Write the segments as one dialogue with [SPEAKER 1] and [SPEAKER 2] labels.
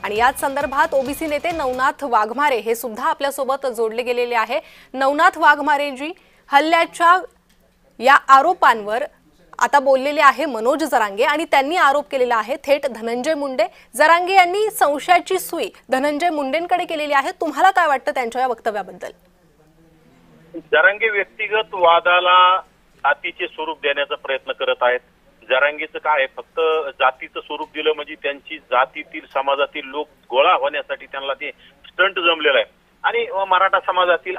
[SPEAKER 1] आणि याच संदर्भात ओबीसी नेते नवनाथ वाघमारे हे सुद्धा आपल्यासोबत जोडले गेलेले आहे। नवनाथ वाघमारेजी, हल्ल्याच्या या आरोपांवर आता बोललेले आहे मनोज जरांगे आणि त्यांनी आरोप केलेला आहे थेट धनंजय मुंडे। जरांगे यांनी संशयाची सुई धनंजय मुंडेंकडे केलेली आहे। तुम्हाला काय वाटतं त्यांच्या या वक्तव्याबद्दल?
[SPEAKER 2] जरांगे व्यक्तिगत वादाला जातीचे स्वरूप देण्याचा प्रयत्न करत आहेत। जरांगेचं काय फक्त जातीचं स्वरूप दिलं म्हणजे त्यांची जातीतील समाजातील लोक गोळा होण्यासाठी त्यांना ते स्टंट जमलेलं आहे आणि मराठा समाजातील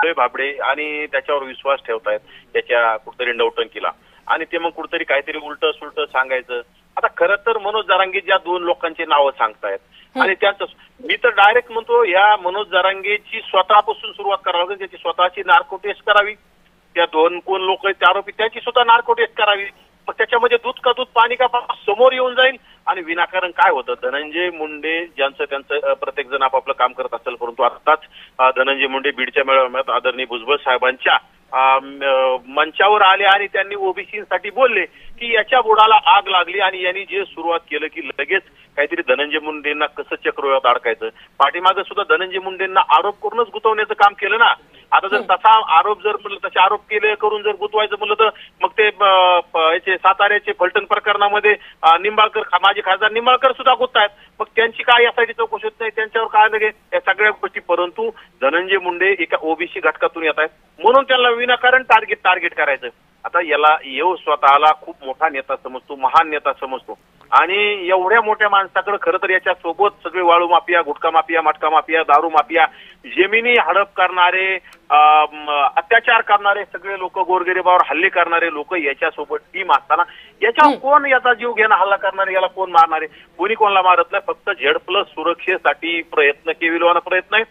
[SPEAKER 2] भाबडे आणि त्याच्यावर विश्वास ठेवतायत त्याच्या कुठतरी नौटंकीला आणि ते मग कुठतरी काहीतरी उलट सुलट सांगायचं। आता खरं तर मनोज जरांगे ज्या दोन लोकांची नावं सांगतायत आणि त्याच मी तर डायरेक्ट म्हणतो या मनोज जरांगेची स्वतःपासून सुरुवात करावी, त्याची स्वतःची नार्को टेस्ट करावी। त्या दोन कोण लोक आहेत आरोपी त्यांची सुद्धा नार्को टेस्ट करावी। मग त्याच्यामध्ये दूध का दूध पाणी का समोर येऊन जाईल आणि विनाकारण काय होतं धनंजय मुंडे ज्यांचं त्यांचं प्रत्येक जण आपापलं काम करत असेल, परंतु आताच धनंजय मुंडे बीडच्या मेळाव्यात आदरणीय भुजबळ साहेबांच्या मंचावर आले आणि त्यांनी ओबीसीसाठी बोलले की याच्या बुडाला आग लागली आणि यांनी जे सुरुवात केलं की लगेच काहीतरी धनंजय मुंडेंना कसं चक्रव्यूहात अडकायचं, पाठीमागे सुद्धा धनंजय मुंडेंना आरोप करूनच गुंतवण्याचं काम केलं ना। आता जर तसा आरोप जर म्हणलं तसे आरोप केले करून जर गुंतवायचं म्हणलं तर मग ते याचे साताऱ्याचे फलटण प्रकरणामध्ये निंबाळकर माजी खासदार निंबाळकर सुद्धा गुंततायत। मग त्यांची काय यासाठी चौकशी होत नाही, त्यांच्यावर काय लगे या सगळ्या गोष्टी। परंतु धनंजय मुंडे एका ओबीसी घटकातून येत आहेत म्हणून त्यांना विनाकारण टार्गेट करायचं। आता याला येऊ स्वतःला खूप मोठा नेता समजतो, महान नेता समजतो आणि एवढ्या मोठ्या माणसाकडे खरं तर याच्या सोबत सगळे वाळू माफिया, गुटखा माफिया, मटका माफिया, दारू माफिया, जमिनी हडप करणारे, अत्याचार करणारे सगळे लोक, गोरगरिबावर हल्ले करणारे लोक याच्यासोबत टीम असताना याच्यावर कोण याचा जीव घेणं हल्ला करणारे, याला कोण मारणारे? कोणी कोणाला मारत नाही, फक्त Z+ सुरक्षेसाठी प्रयत्न आहे।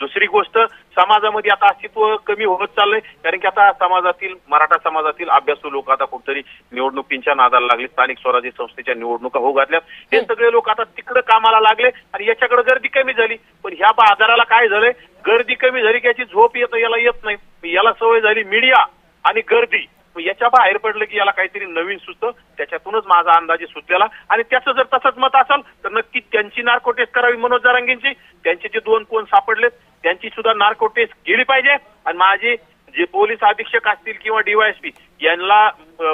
[SPEAKER 2] दुसरी गोष्ट समाजामध्ये आता अस्तित्व कमी होत चाललंय कारण की आता समाजातील मराठा समाजातील अभ्यासू लोक आता कुठतरी निवडणुकींच्या नादाला लागले, स्थानिक स्वराज्य संस्थेच्या निवडणुका होऊ घातल्यात, हे सगळे लोक आता तिकडे कामाला लागले आणि याच्याकडे गर्दी कमी झाली। पण ह्या बाजाराला काय झालंय, गर्दी कमी झाली की याची झोप येतं, याला येत नाही, याला सवय झाली मीडिया आणि गर्दी। याच्या बाहेर पडलं की याला काहीतरी नवीन सुचतं, त्याच्यातूनच माझा अंदाजे सुचलेला आणि त्याचं जर तसंच मत असेल तर नक्की त्यांची नार्को टेस्ट करावी मनोज जरांगेंची। त्यांचे जे दोन कोण सापडलेत त्यांची सुद्धा नार्को टेस्ट केली पाहिजे आणि माझे जे पोलीस अधीक्षक असतील किंवा DYSP यांना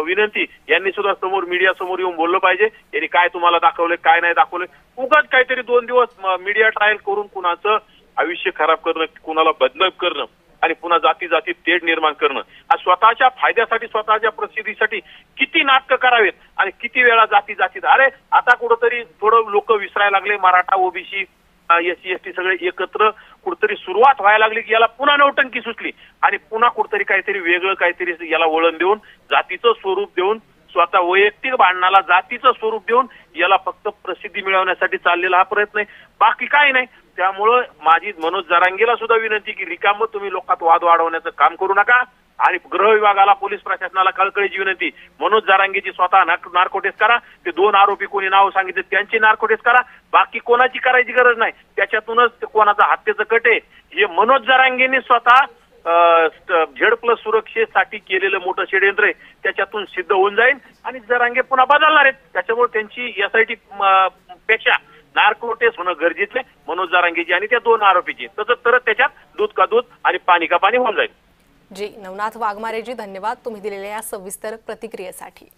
[SPEAKER 2] विनंती, यांनी सुद्धा समोर मीडिया समोर येऊन बोललं पाहिजे यांनी काय तुम्हाला दाखवलंय काय नाही दाखवलंय। उगाच काहीतरी 2 दिवस मीडिया ट्रायल करून कुणाचं आयुष्य खराब करणं, कुणाला बदनाम करणं आणि पुन्हा जाती तेढ निर्माण करणं, स्वतःच्या फायद्यासाठी स्वतःच्या प्रसिद्धीसाठी किती नाटकं करावेत आणि किती वेळा जाती अरे आता कुठंतरी थोडं लोक विसरायला लागले, मराठा ओबीसी SC ST सगळे एकत्र कुठतरी सुरुवात व्हायला लागली की याला पुन्हा नौटंकी सुचली आणि पुन्हा कुठतरी काहीतरी वेगळं काहीतरी याला वळण देऊन जातीचं स्वरूप देऊन स्वतः वैयक्तिक भांडणाला जातीचं स्वरूप देऊन याला फक्त प्रसिद्धी मिळवण्यासाठी चाललेला हा प्रयत्न आहे, बाकी काही नाही। त्यामुळं माझी मनोज जरांगेला सुद्धा विनंती की रिकामं तुम्ही लोकात वाद वाढवण्याचं काम करू नका आणि गृह विभागाला, पोलीस प्रशासनाला कळकळीची विनंती, मनोज जरांगेची स्वतः नार्को टेस्ट करा। ते 2 आरोपी कोणी नाव सांगितले त्यांची नार्को टेस्ट करा, बाकी कोणाची करायची गरज नाही। त्याच्यातूनच कोणाचा हत्येचं कट आहे हे मनोज जरांगेंनी स्वतः Z+ सुरक्षेसाठी केलेलं मोठं षडयंत्र आहे, त्याच्यातून सिद्ध होऊन जाईल आणि जरांगे पुन्हा बदलणार आहेत। त्याच्यामुळे त्यांची SIT पेक्षा नार्को टेस्ट होणं गरजेचं आहे मनोज जरांगेची आणि त्या 2 आरोपीची, तसंच तरच त्याच्यात दूध का दूध आणि पाणी का पाणी होऊन जाईल।
[SPEAKER 1] जी, नवनाथ वाघमारेजी धन्यवाद तुम्ही दिलेल्या या सविस्तर प्रतिक्रियेसाठी।